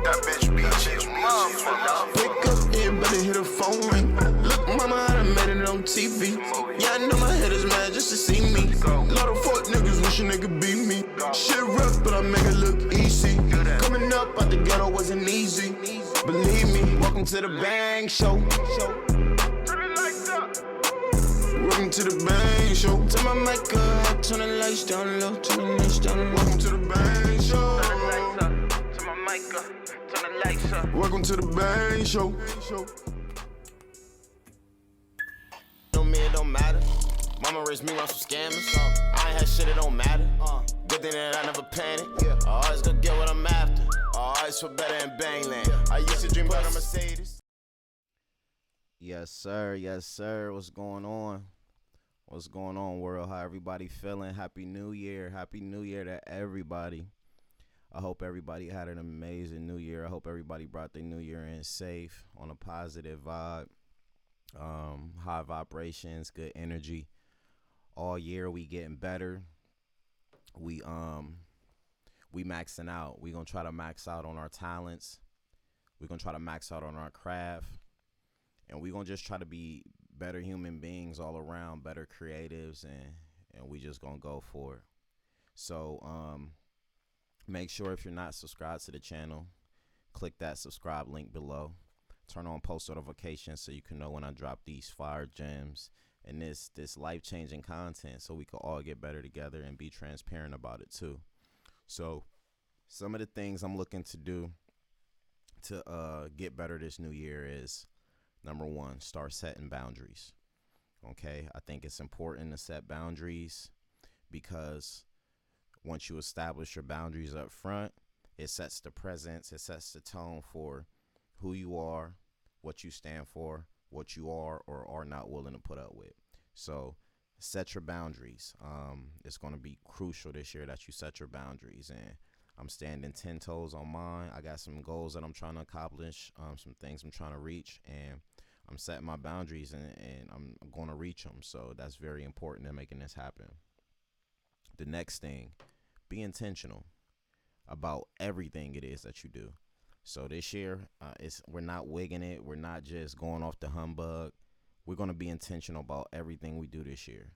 That bitch be cheap, motherfucker. Wake up, everybody hit a phone ring. Look, mama, I done made it on TV. Yeah, I know my head is mad just to see me. Lot of fuck niggas wish a nigga beat me. Shit rough, but I make it look easy. Coming up out the ghetto wasn't easy. Believe me, welcome to the Bang Show. Welcome to the Bang Show. Turn my mic up, turn the lights down low, turn the lights down low. Welcome to the Bang Show. Turn the lights up, turn my mic up, turn the lights up. Welcome to the Bang Show. No, me, it don't matter. Mama raised me around some scammers. I ain't had shit, it don't matter. Good thing that I never panic. I always gonna get what I'm after. I always feel better in Bangland. I used to dream about a Mercedes. Yes, sir. Yes, sir. What's going on? What's going on, world? How everybody feeling? Happy New Year. Happy New Year to everybody. I hope everybody had an amazing New Year. I hope everybody brought their New Year in safe, on a positive vibe, high vibrations, good energy. All year we getting better. We maxing out. We gonna try to max out on our talents. We gonna try to max out on our craft. And we gonna just try to be better human beings all around, better creatives, and we just gonna go for it. So make sure if you're not subscribed to the channel, click that subscribe link below. Turn on post notifications so you can know when I drop these fire gems and this life-changing content, so we can all get better together and be transparent about it too. So some of the things I'm looking to do to get better this new year is, number one, start setting boundaries. Okay, I think it's important to set boundaries because once you establish your boundaries up front, it sets the presence, it sets the tone for who you are, what you stand for, what you are or are not willing to put up with. So set your boundaries. It's going to be crucial this year that you set your boundaries, and I'm standing 10 toes on mine. I got some goals that I'm trying to accomplish, some things I'm trying to reach, and I'm setting my boundaries, and I'm going to reach them. So that's very important in making this happen. The next thing, be intentional about everything it is that you do. So this year, we're not wigging it. We're not just going off the humbug. We're going to be intentional about everything we do this year.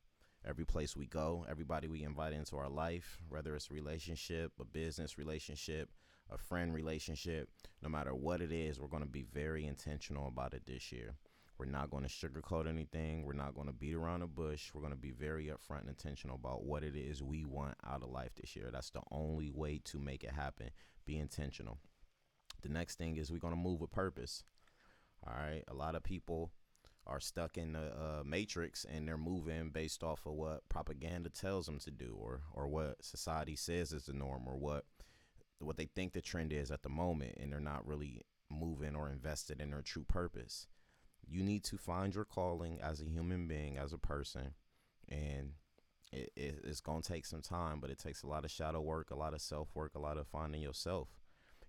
Every place we go, everybody we invite into our life, whether it's a relationship, a business relationship, a friend relationship, no matter what it is, we're going to be very intentional about it this year. We're not going to sugarcoat anything. We're not going to beat around the bush. We're going to be very upfront and intentional about what it is we want out of life this year. That's the only way to make it happen. Be intentional. The next thing is we're going to move with purpose. All right. A lot of people are stuck in the matrix, and they're moving based off of what propaganda tells them to do, or what society says is the norm, or what they think the trend is at the moment, and they're not really moving or invested in their true purpose. You need to find your calling as a human being, as a person, and it's going to take some time, but it takes a lot of shadow work, a lot of self-work, a lot of finding yourself.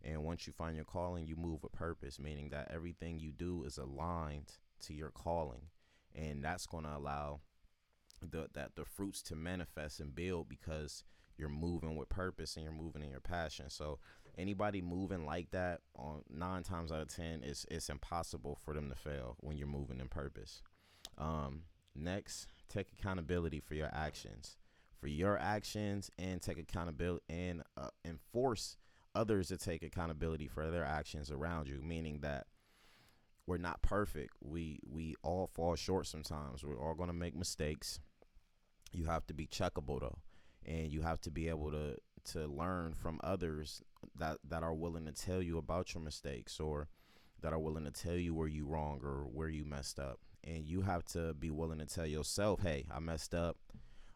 And once you find your calling, you move with purpose, meaning that everything you do is aligned to your calling, and that's going to allow the fruits to manifest and build because you're moving with purpose and you're moving in your passion. So anybody moving like that, on 9 times out of 10, it's impossible for them to fail when you're moving in purpose. Next, take accountability for your actions, and take accountability and enforce others to take accountability for their actions around you, meaning that we're not perfect. We all fall short sometimes. We're all going to make mistakes. You have to be checkable though, and you have to be able to learn from others that are willing to tell you about your mistakes, or that are willing to tell you where you wrong or where you messed up. And you have to be willing to tell yourself, hey, I messed up.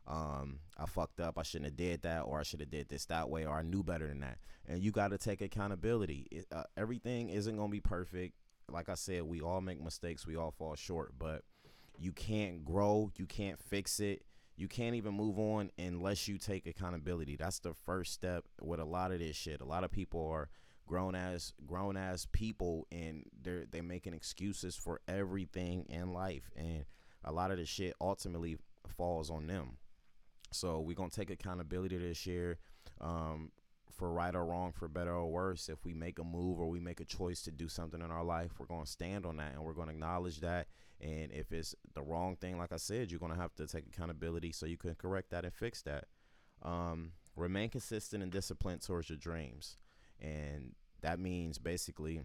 I fucked up. I shouldn't have did that, or I should have did this that way, or I knew better than that. And you got to take accountability. Everything isn't going to be perfect. Like I said, we all make mistakes. We all fall short, but you can't grow. You can't fix it. You can't even move on unless you take accountability. That's the first step with a lot of this shit. A lot of people are grown as people, and they're making excuses for everything in life, and a lot of the shit ultimately falls on them. So we're gonna take accountability this year for right or wrong, for better or worse, if we make a move or we make a choice to do something in our life, we're going to stand on that and we're going to acknowledge that. And if it's the wrong thing, like I said, you're going to have to take accountability so you can correct that and fix that. Remain consistent and disciplined towards your dreams. And that means basically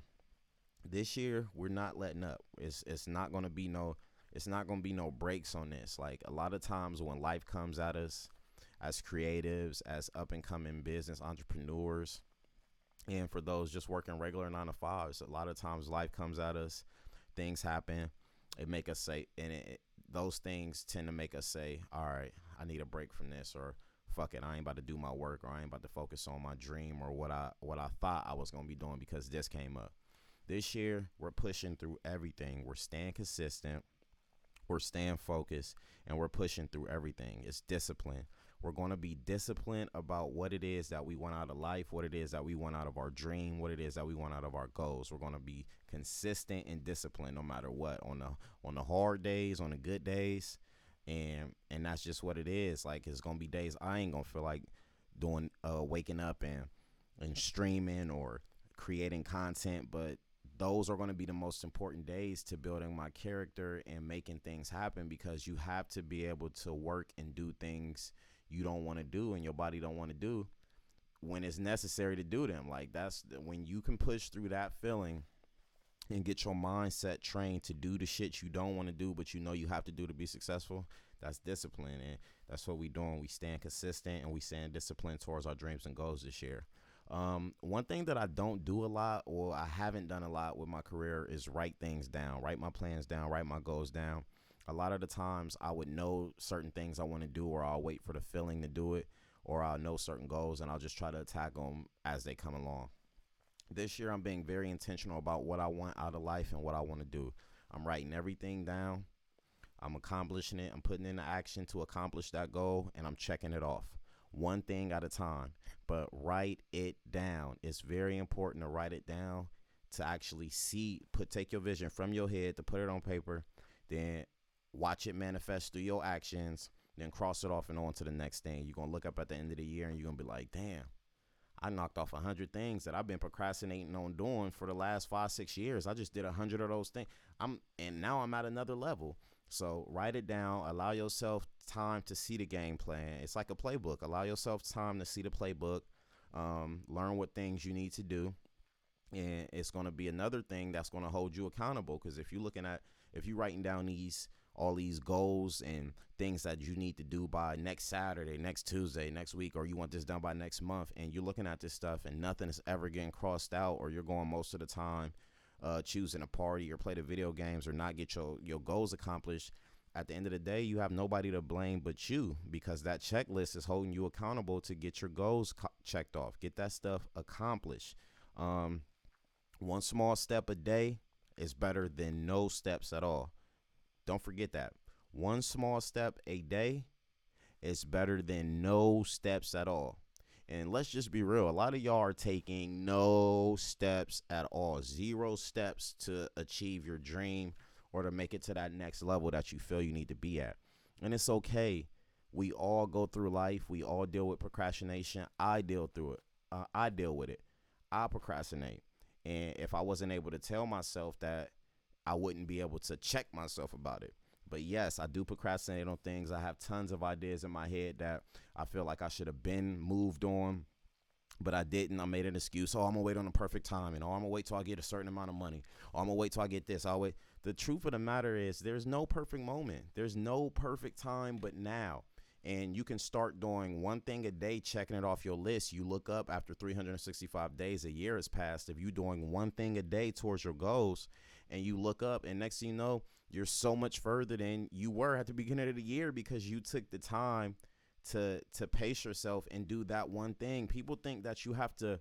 this year we're not letting up. It's not going to be no breaks on this. Like a lot of times when life comes at us as creatives, as up and coming business entrepreneurs, and for those just working regular 9 to 5s, a lot of times life comes at us, things happen, it make us say, and those things tend to make us say, all right, I need a break from this, or fuck it, I ain't about to do my work, or I ain't about to focus on my dream or what I thought I was going to be doing because this came up. This year, we're pushing through everything. We're staying consistent, we're staying focused, and we're pushing through everything. It's discipline. We're going to be disciplined about what it is that we want out of life, what it is that we want out of our dream, what it is that we want out of our goals. We're going to be consistent and disciplined no matter what, on the hard days, on the good days. And that's just what it is. Like, it's going to be days I ain't going to feel like doing waking up and streaming or creating content, but those are going to be the most important days to building my character and making things happen, because you have to be able to work and do things you don't want to do and your body don't want to do when it's necessary to do them. Like, that's when you can push through that feeling and get your mindset trained to do the shit you don't want to do, but you know you have to do to be successful. That's discipline, and that's what we're doing. We staying consistent and we staying disciplined towards our dreams and goals this year. One thing that I don't do a lot, or I haven't done a lot with my career, is write things down, write my plans down, write my goals down. A lot of the times I would know certain things I want to do, or I'll wait for the feeling to do it, or I'll know certain goals and I'll just try to attack them as they come along. This year, I'm being very intentional about what I want out of life and what I want to do. I'm writing everything down. I'm accomplishing it. I'm putting into action to accomplish that goal, and I'm checking it off one thing at a time. But write it down. It's very important to write it down, to actually take your vision from your head, to put it on paper, then watch it manifest through your actions, then cross it off and on to the next thing. You're going to look up at the end of the year and you're going to be like, damn, I knocked off 100 things that I've been procrastinating on doing for the last 5-6 years. I just did 100 of those things. And now I'm at another level. So write it down. Allow yourself time to see the game plan. It's like a playbook. Allow yourself time to see the playbook. Learn what things you need to do. And it's going to be another thing that's going to hold you accountable. Because if you're writing down all these goals and things that you need to do by next Saturday, next Tuesday, next week, or you want this done by next month, and you're looking at this stuff and nothing is ever getting crossed out, or you're going most of the time choosing a party or play the video games or not get your goals accomplished, at the end of the day, you have nobody to blame but you, because that checklist is holding you accountable to get your goals checked off, get that stuff accomplished. One small step a day is better than no steps at all. Don't forget that. One small step a day is better than no steps at all. And let's just be real. A lot of y'all are taking no steps at all. 0 steps to achieve your dream or to make it to that next level that you feel you need to be at. And it's okay. We all go through life. We all deal with procrastination. I deal with it. I procrastinate. And if I wasn't able to tell myself that, I wouldn't be able to check myself about it. But yes, I do procrastinate on things. I have tons of ideas in my head that I feel like I should have been moved on, but I didn't. I made an excuse. Oh, I'm going to wait on the perfect time. And I'm going to wait till I get a certain amount of money. Or I'm going to wait till I get this. I'll wait. The truth of the matter is there's no perfect moment. There's no perfect time but now. And you can start doing one thing a day, checking it off your list. You look up after 365 days, a year has passed. If you're doing one thing a day towards your goals, and you look up, and next thing you know, you're so much further than you were at the beginning of the year because you took the time to pace yourself and do that one thing. People think that you have to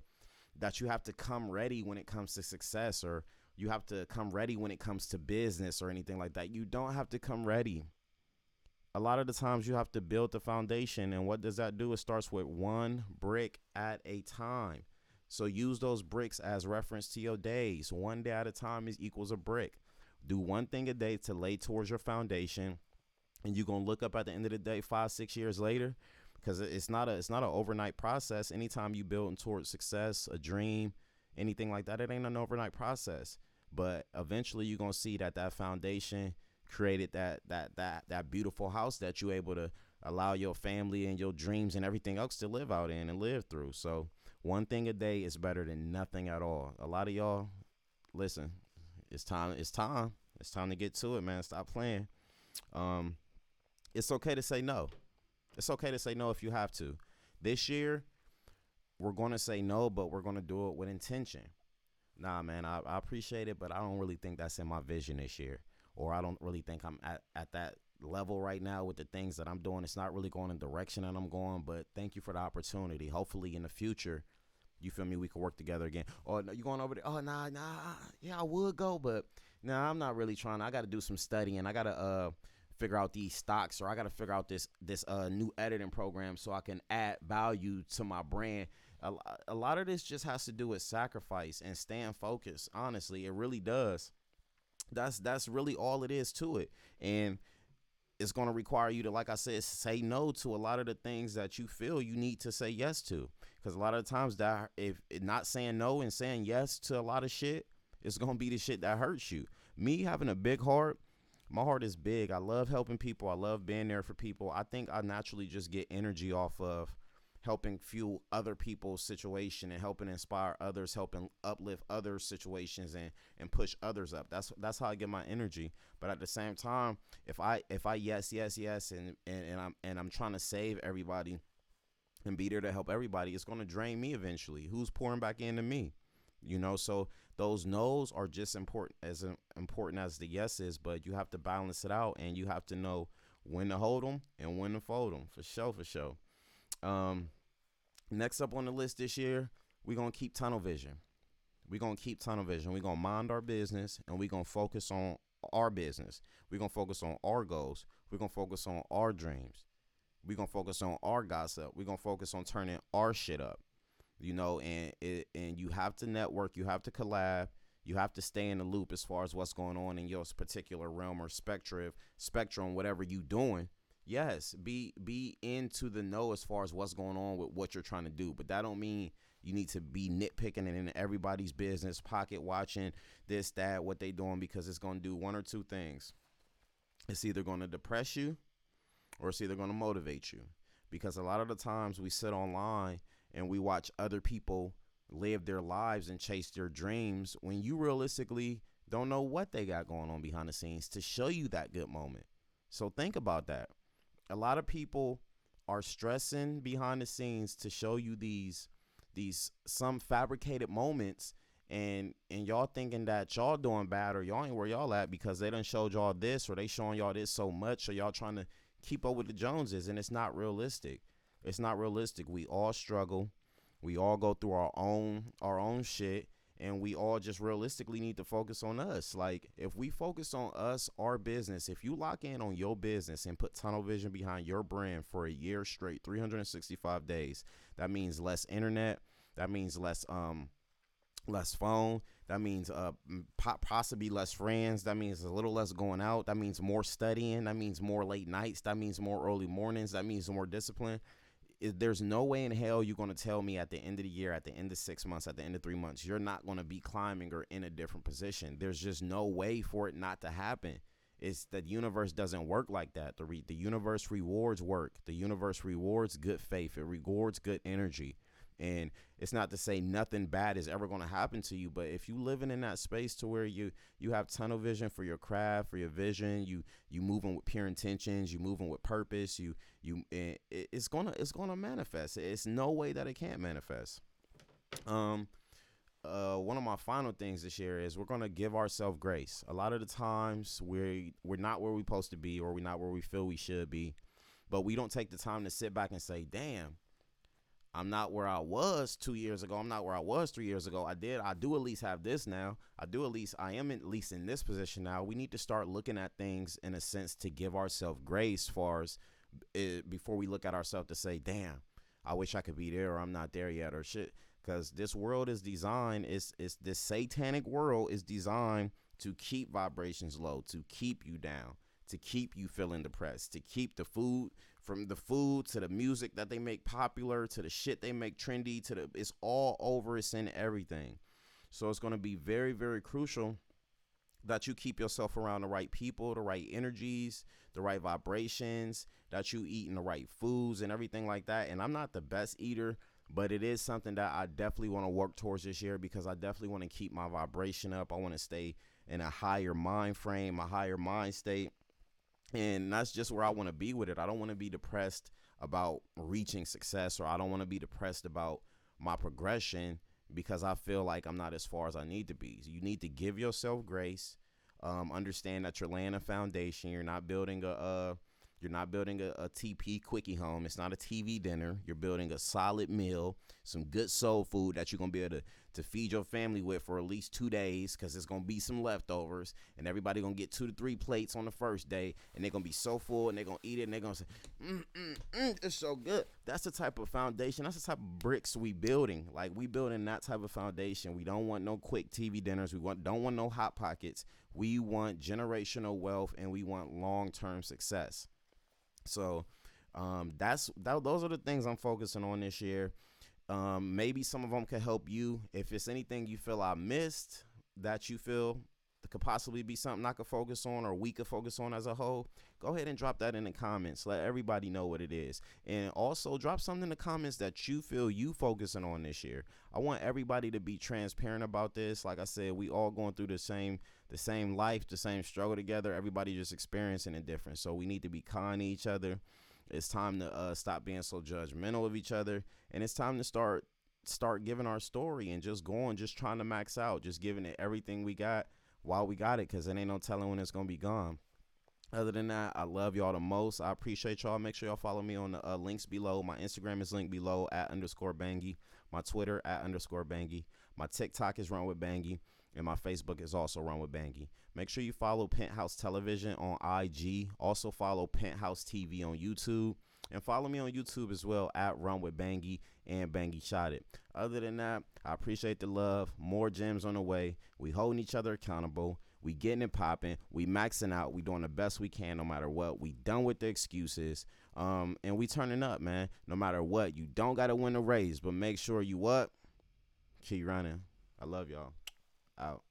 come ready when it comes to success, or you have to come ready when it comes to business or anything like that. You don't have to come ready. A lot of the times you have to build the foundation, and what does that do? It starts with one brick at a time. So use those bricks as reference to your days. One day at a time equals a brick. Do one thing a day to lay towards your foundation, and you're going to look up at the end of the day 5-6 years later, because it's not an overnight process. Anytime you build towards success, a dream, anything like that, it ain't an overnight process. But eventually, you're gonna see that foundation created that beautiful house that you able to allow your family and your dreams and everything else to live out in and live through. So one thing a day is better than nothing at all. A lot of y'all, listen, it's time to get to it, man. Stop playing. It's okay to say no. It's okay to say no if you have to. This year, we're going to say no, but we're going to do it with intention. Nah, man, I appreciate it, but I don't really think that's in my vision this year. Or I don't really think I'm at that level right now with the things that I'm doing. It's not really going in the direction that I'm going, but thank you for the opportunity. Hopefully in the future, you feel me, we can work together again. Or you going over there? Oh, nah. Yeah, I would go, but nah, I'm not really trying. I got to do some studying. I got to figure out these stocks, or I got to figure out this new editing program so I can add value to my brand. A lot of this just has to do with sacrifice and staying focused. Honestly, it really does. That's really all it is to it. And it's going to require you to, like I said, say no to a lot of the things that you feel you need to say yes to. Because a lot of the times that if not saying no and saying yes to a lot of shit, it's going to be the shit that hurts you. Me having a big heart, my heart is big. I love helping people. I love being there for people. I think I naturally just get energy off of helping fuel other people's situation and helping inspire others, helping uplift other situations and push others up. That's how I get my energy. But at the same time, if I yes and I'm trying to save everybody and be there to help everybody, it's going to drain me eventually. Who's pouring back into me? So those no's are just important as the yeses, but you have to balance it out and you have to know when to hold them and when to fold them, for sure. Next up on the list this year, we're going to keep tunnel vision. We're going to mind our business and we're going to focus on our business. We're going to focus on our goals. We're going to focus on our dreams. We're going to focus on our gossip. We're going to focus on turning our shit up, and you have to network. You have to collab. You have to stay in the loop as far as what's going on in your particular realm or spectrum, whatever you doing. Yes, be into the know as far as what's going on with what you're trying to do. But that don't mean you need to be nitpicking and in everybody's business, pocket watching this, that, what they doing, because it's going to do one or two things. It's either going to depress you or it's either going to motivate you. Because a lot of the times we sit online and we watch other people live their lives and chase their dreams when you realistically don't know what they got going on behind the scenes to show you that good moment. So think about that. A lot of people are stressing behind the scenes to show you these some fabricated moments, and y'all thinking that y'all doing bad or y'all ain't where y'all at because they done showed y'all this or they showing y'all this so much, or y'all trying to keep up with the Joneses, and it's not realistic. It's not realistic. We all struggle. We all go through our own shit. And we all just realistically need to focus on us. Like, if we focus on us, our business, if you lock in on your business and put tunnel vision behind your brand for a year straight, 365 days, that means less internet. That means less phone. That means possibly less friends. That means a little less going out. That means more studying. That means more late nights. That means more early mornings. That means more discipline. There's no way in hell you're going to tell me at the end of the year, at the end of 6 months, at the end of 3 months, you're not going to be climbing or in a different position. There's just no way for it not to happen. It's that the universe doesn't work like that. The universe rewards work. The universe rewards good faith. It rewards good energy. And it's not to say nothing bad is ever going to happen to you, but if you living in that space to where you have tunnel vision for your craft, for your vision, you moving with pure intentions, you moving with purpose, it's gonna manifest. It's no way that it can't manifest. One of my final things this year is we're gonna give ourselves grace. A lot of the times we're not where we're supposed to be, or we're not where we feel we should be, but we don't take the time to sit back and say, damn, I'm not where I was 2 years ago. I'm not where I was 3 years ago. I do at least have this now. I am at least in this position now. We need to start looking at things in a sense to give ourselves grace far as before we look at ourselves to say, damn, I wish I could be there, or I'm not there yet, or shit. Because this world is designed, this satanic world is designed to keep vibrations low, to keep you down, to keep you feeling depressed, to keep the food, from the food to the music that they make popular to the shit they make trendy to the, it's all over, it's in everything. So it's going to be very, very crucial that you keep yourself around the right people, the right energies, the right vibrations, that you eating the right foods and everything like that. And I'm not the best eater, but it is something that I definitely want to work towards this year, because I definitely want to keep my vibration up. I want to stay in a higher mind frame, a higher mind state. And that's just where I want to be with it. I don't want to be depressed about reaching success, or I don't want to be depressed about my progression because I feel like I'm not as far as I need to be. So you need to give yourself grace. Understand that you're laying a foundation. You're not building a TP quickie home. It's not a TV dinner. You're building a solid meal, some good soul food that you're going to be able to feed your family with for at least 2 days, because there's going to be some leftovers, and everybody going to get 2 to 3 plates on the first day, and they're going to be so full, and they're going to eat it, and they're going to say, it's so good. That's the type of foundation. That's the type of bricks we building. Like, we building that type of foundation. We don't want no quick TV dinners. Don't want no Hot Pockets. We want generational wealth, and we want long-term success. So those are the things I'm focusing on this year. Maybe some of them could help you. If it's anything you feel I missed that you feel could possibly be something I could focus on, or we could focus on as a whole, go ahead and drop that in the comments. Let everybody know what it is. And also drop something in the comments that you feel you focusing on this year. I want everybody to be transparent about this. Like I said, we all going through the same life, the same struggle together. Everybody just experiencing it different. So we need to be kind to each other. It's time to stop being so judgmental of each other. And it's time to start giving our story and just trying to max out, just giving it everything we got while we got it, because there ain't no telling when it's going to be gone. Other than that, I love y'all the most. I appreciate y'all. Make sure y'all follow me on the links below. My Instagram is linked below @_Bangy. My Twitter @_Bangy. My TikTok is Run with Bangy. And my Facebook is also Run with Bangy. Make sure you follow Penthouse Television on IG. Also follow Penthouse TV on YouTube. And follow me on YouTube as well @Run with Bangy and Bangy Shot It. Other than that, I appreciate the love. More gems on the way. We holding each other accountable. We getting it popping. We maxing out. We doing the best we can no matter what. We done with the excuses. And we turning up, man. No matter what. You don't got to win the race, but make sure you what? Keep running. I love y'all. Out.